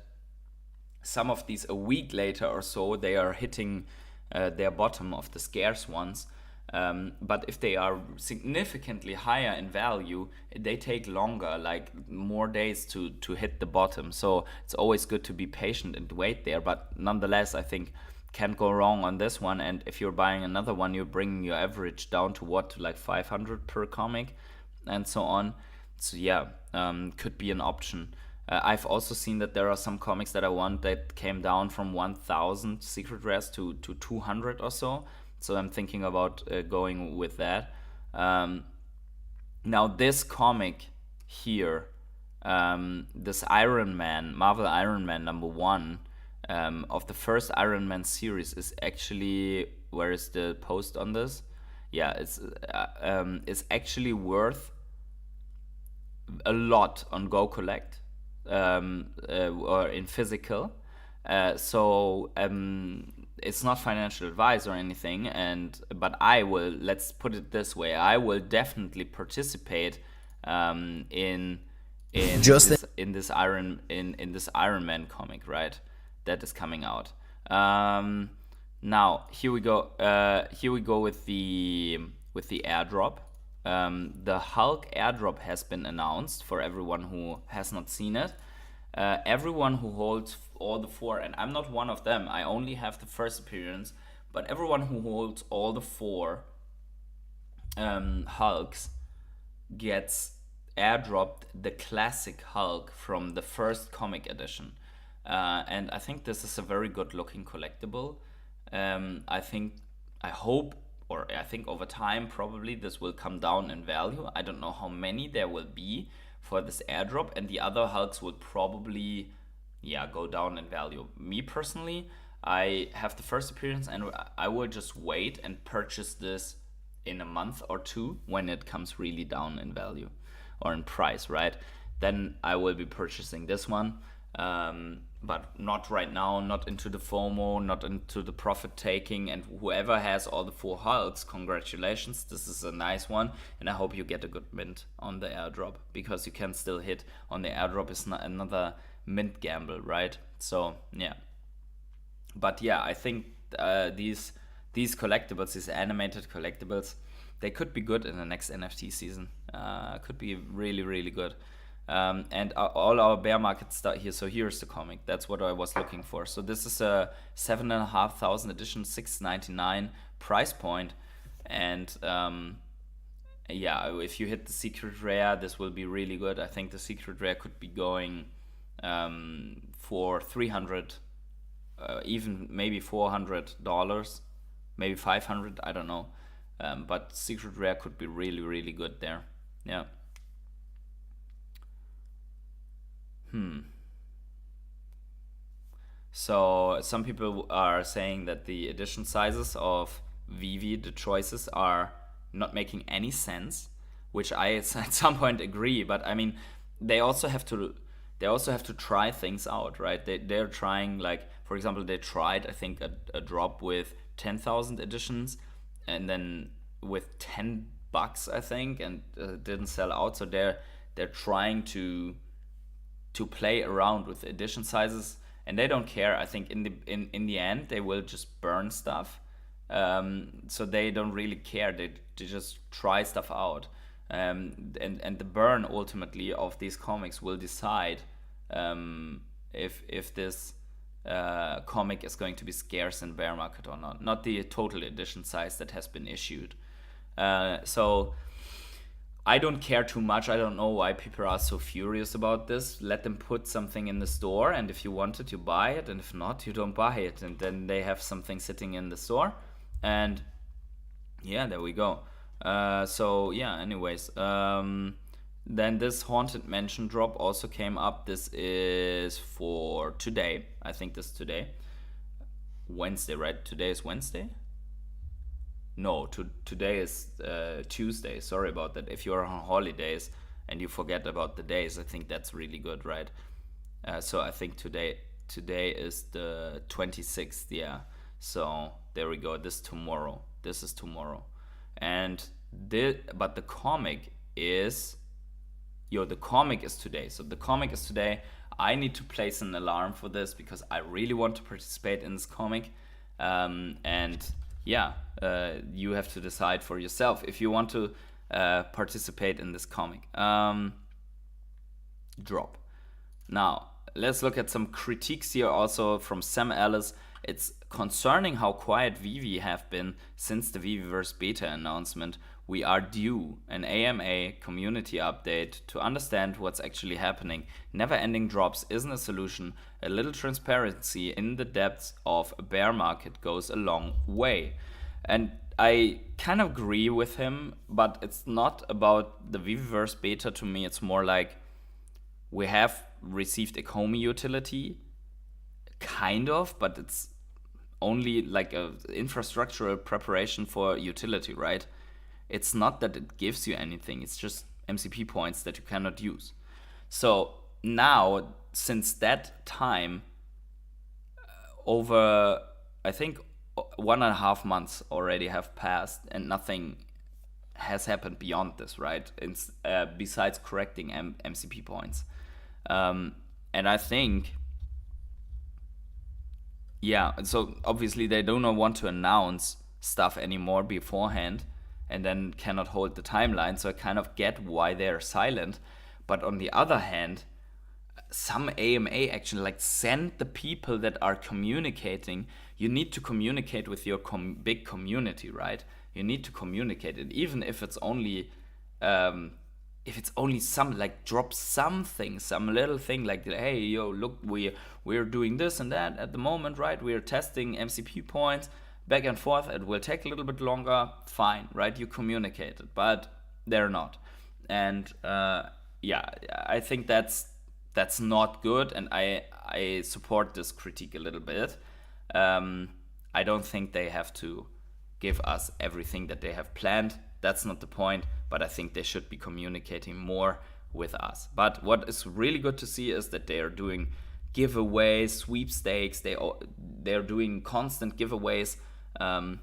some of these a week later or so, they are hitting their bottom of the scarce ones. But if they are significantly higher in value, they take longer, like more days to hit the bottom. So it's always good to be patient and wait there. But nonetheless, I think can't go wrong on this one. And if you're buying another one, you're bringing your average down to what, to like 500 per comic and so on. So yeah, could be an option. I've also seen that there are some comics that I want that came down from 1,000 secret rares to 200 or so. So I'm thinking about going with that. Now this comic here, this Iron Man, Marvel Iron Man #1 of the first Iron Man series is actually, where is the post on this? Yeah, it's actually worth a lot on Go Collect. Or in physical, so it's not financial advice or anything, but I will, let's put it this way, I will definitely participate in this Iron Man comic, right, that is coming out. Now here we go with the airdrop. The Hulk airdrop has been announced for everyone who has not seen it. Everyone who holds all the 4, and I'm not one of them, I only have the first appearance, but everyone who holds all the 4 Hulks gets airdropped the classic Hulk from the first comic edition. And I think this is a very good looking collectible. I think over time probably this will come down in value. I don't know how many there will be for this airdrop, and the other Hulks will probably go down in value. Me personally, I have the first appearance and I will just wait and purchase this in a month or 2 when it comes really down in value or in price, right? Then I will be purchasing this one. But not right now, not into the FOMO, not into the profit taking. And whoever has all the 4 Hulks, congratulations, this is a nice one, and I hope you get a good mint on the airdrop, because you can still hit on the airdrop. Is not another mint gamble, right? So yeah, but yeah, I think these collectibles, these animated collectibles, they could be good in the next NFT season. Could be really, really good. And all our bear markets start here. So here's the comic. That's what I was looking for. So this is a 7,500 edition, $6.99 price point. And if you hit the secret rare, this will be really good. I think the secret rare could be going for 300, even maybe $400, maybe 500. I don't know. But secret rare could be really, really good there. Yeah. So some people are saying that the edition sizes of Veve, the choices, are not making any sense, which I at some point agree. But I mean, they also have to try things out, right? They're trying, like, for example, they tried, I think, a drop with 10,000 editions, and then with $10, I think, and didn't sell out. So they're trying to to play around with edition sizes, and they don't care. I think in the end they will just burn stuff. So they don't really care. They just try stuff out. And the burn ultimately of these comics will decide if this comic is going to be scarce in bear market or not the total edition size that has been issued. So I don't care too much. I don't know why people are so furious about this. Let them put something in the store, and if you want it, you buy it, and if not, you don't buy it, and then they have something sitting in the store, and yeah, there we go. So yeah, anyways, then this Haunted Mansion drop also came up. This is for today. I think this is today. Wednesday, right? Today is Wednesday? No, today is Tuesday. Sorry about that. If you're on holidays and you forget about the days, I think that's really good, right? So I think today is the 26th, yeah. So there we go. This is tomorrow. And but the comic is the comic is today. So the comic is today. I need to place an alarm for this because I really want to participate in this comic. And yeah, you have to decide for yourself if you want to participate in this comic drop. Now, let's look at some critiques here also from Sam Ellis. It's concerning how quiet Veve have been since the Veveverse beta announcement. We are due an AMA community update to understand what's actually happening. Never-ending drops isn't a solution. A little transparency in the depths of a bear market goes a long way. And I kind of agree with him, but it's not about the Veveverse beta to me. It's more like we have received Ecomi Utility, kind of, but it's only like a infrastructural preparation for utility, right? It's not that it gives you anything. It's just MCP points that you cannot use. So now, since that time, over, I think, 1.5 months already have passed, and nothing has happened beyond this, right? It's, besides correcting MCP points. And I think, yeah, so obviously they do not want to announce stuff anymore beforehand and then cannot hold the timeline. So I kind of get why they're silent. But on the other hand, some AMA action, like send the people that are communicating. You need to communicate with your big community, right? You need to communicate it, even if it's only some, like, drop something, some little thing like, hey, yo, look, we're doing this and that at the moment, right? We're testing MCP points back and forth. It will take a little bit longer. Fine, right? You communicate it, but they're not. And yeah, I think that's not good, and I support this critique a little bit. I don't think they have to give us everything that they have planned. That's not the point, but I think they should be communicating more with us. But what is really good to see is that they are doing giveaways, sweepstakes. They're doing constant giveaways on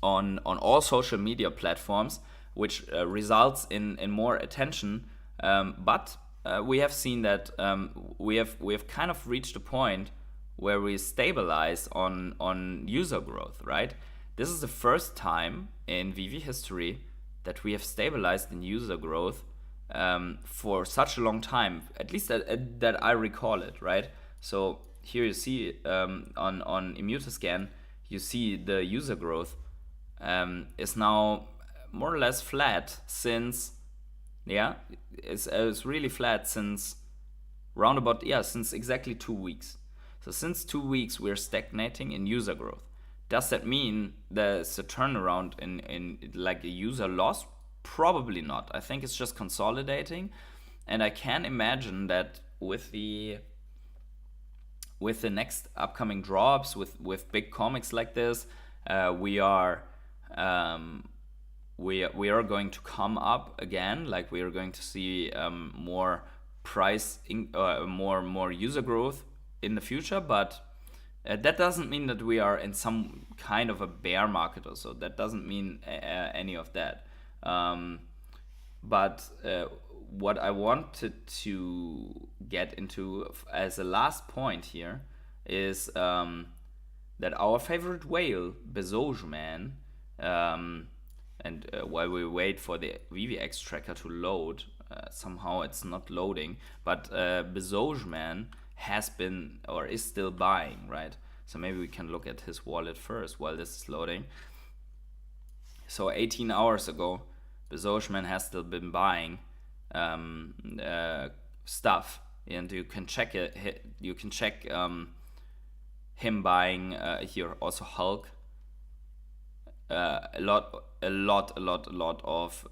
all social media platforms, which results in more attention. But we have seen that we have kind of reached a point where we stabilize on user growth, right? This is the first time in Veve history that we have stabilized in user growth for such a long time, at least that I recall it, right? So here you see on Immutascan, you see the user growth is now more or less flat since, yeah, it's really flat since roundabout, yeah, since exactly 2 weeks. So since 2 weeks, we're stagnating in user growth. Does that mean there's a turnaround in like a user loss? Probably not. I think it's just consolidating, and I can imagine that with the next upcoming drops, with big comics like this, we are going to come up again. Like, we are going to see more more user growth in the future, but that doesn't mean that we are in some kind of a bear market or so. That doesn't mean any of that. But what I wanted to get into as a last point here is that our favorite whale, Bezosman, and while we wait for the VVX tracker to load, somehow it's not loading, but Bezosman has been or is still buying, right? So maybe we can look at his wallet first while this is loading. So 18 hours ago, Bezosman has still been buying stuff, and you can check it. You can check him buying here also Hulk. A lot of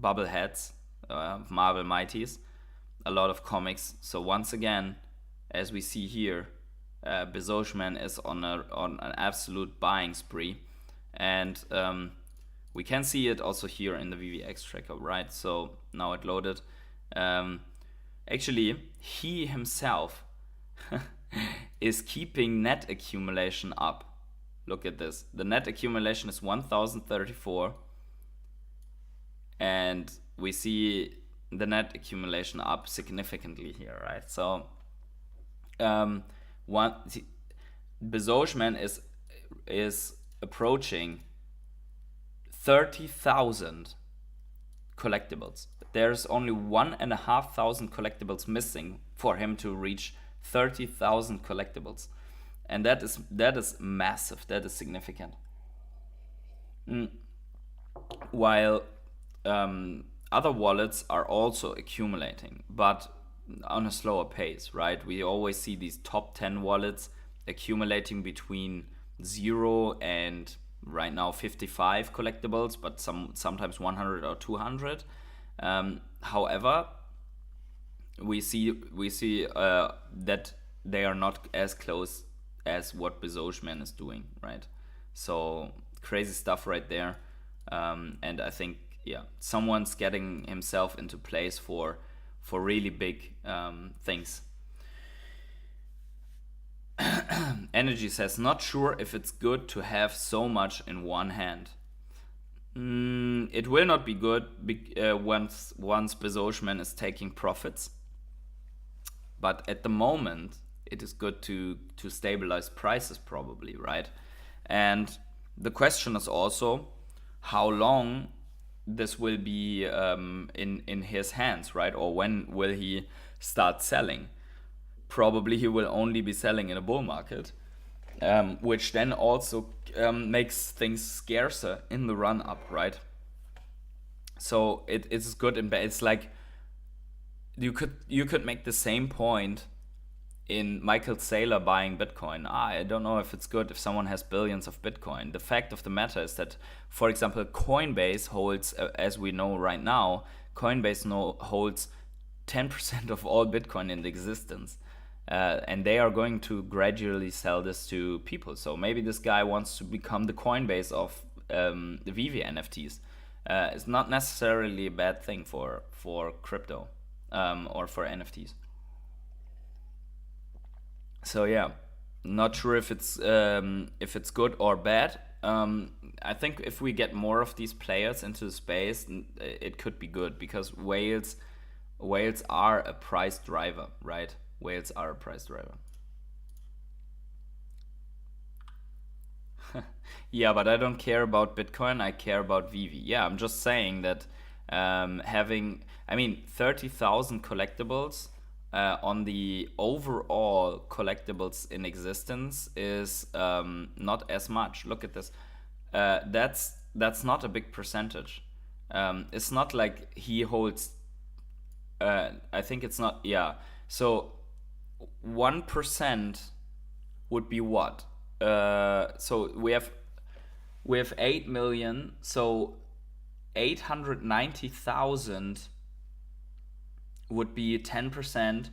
bubbleheads, Marvel Mighties, a lot of comics. So once again, as we see here, Bezosman is on an absolute buying spree, and we can see it also here in the VVX tracker, right? So now it loaded. Actually, he himself is keeping net accumulation up. Look at this. The net accumulation is 1034, and we see the net accumulation up significantly here, right? So Bezosman is approaching 30,000 collectibles. There's only 1,500 collectibles missing for him to reach 30,000 collectibles, and that is massive. That is significant. While other wallets are also accumulating, but on a slower pace, right? We always see these top 10 wallets accumulating between 0 and right now 55 collectibles, but sometimes 100 or 200. However, we see that they are not as close as what Bezosman is doing, right? So crazy stuff right there. And I think, yeah, someone's getting himself into place for really big things. Energy says, not sure if it's good to have so much in one hand. It will not be good once Bezosman is taking profits. But at the moment, it is good to stabilize prices probably, right? And the question is also how long this will be in his hands, right? Or when will he start selling? Probably he will only be selling in a bull market, which then also makes things scarcer in the run up, right? So it's good and bad. It's like you could make the same point in Michael Saylor buying Bitcoin. I don't know if it's good if someone has billions of Bitcoin. The fact of the matter is that, for example, Coinbase holds, as we know right now, Coinbase holds 10% of all Bitcoin in existence. And they are going to gradually sell this to people. So maybe this guy wants to become the Coinbase of the Veve NFTs. It's not necessarily a bad thing for crypto or for NFTs. So yeah, not sure if it's good or bad. I think if we get more of these players into the space, it could be good, because whales are a price driver, right? Whales are a price driver. Yeah, but I don't care about Bitcoin, I care about Veve. Yeah, I'm just saying that having 30,000 collectibles on the overall collectibles in existence is not as much. Look at this. That's not a big percentage. It's not like he holds. I think it's not. Yeah. So 1% would be what? So we have 8 million. So 890,000 would be 10%.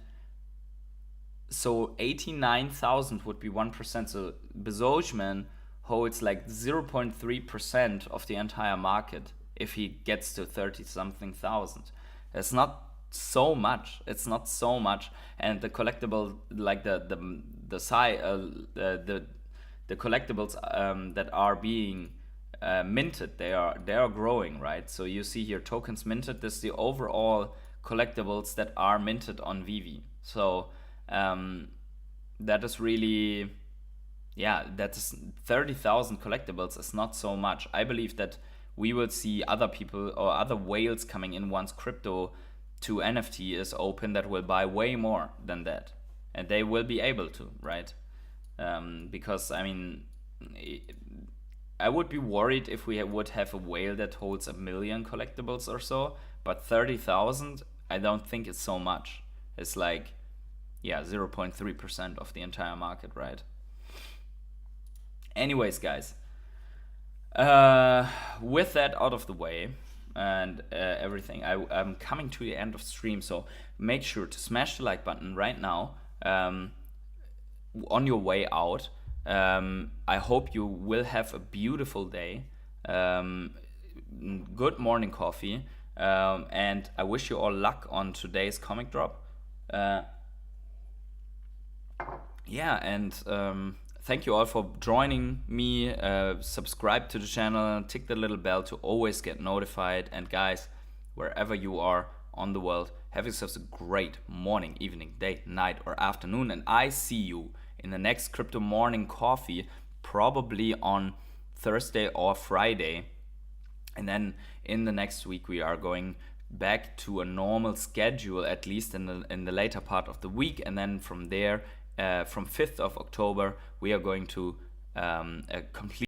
So 89,000 would be 1%. So Bezosman holds like 0.3% of the entire market if he gets to 30 something thousand. It's not so much. It's not so much. And the collectible, like the collectibles that are being minted. They are growing, right? So you see here tokens minted. This is the overall collectibles that are minted on Veve. So that is really, yeah, that's 30,000 collectibles is not so much. I believe that we will see other people or other whales coming in once crypto to NFT is open that will buy way more than that, and they will be able to, right? Because I mean, I would be worried if we would have a whale that holds 1 million collectibles or so, but 30,000, I don't think it's so much. It's like, yeah, 0.3% of the entire market, right? Anyways, guys, with that out of the way and everything, I'm coming to the end of stream, so make sure to smash the like button right now on your way out. I hope you will have a beautiful day. Good morning coffee, and I wish you all luck on today's comic drop. Yeah, and thank you all for joining me. Subscribe to the channel, tick the little bell to always get notified. And guys, wherever you are on the world, have yourselves a great morning, evening, day, night, or afternoon. And I see you in the next crypto morning coffee, probably on Thursday or Friday. And then in the next week, we are going back to a normal schedule, at least in the later part of the week. And then from there, from 5th of October, we are going to complete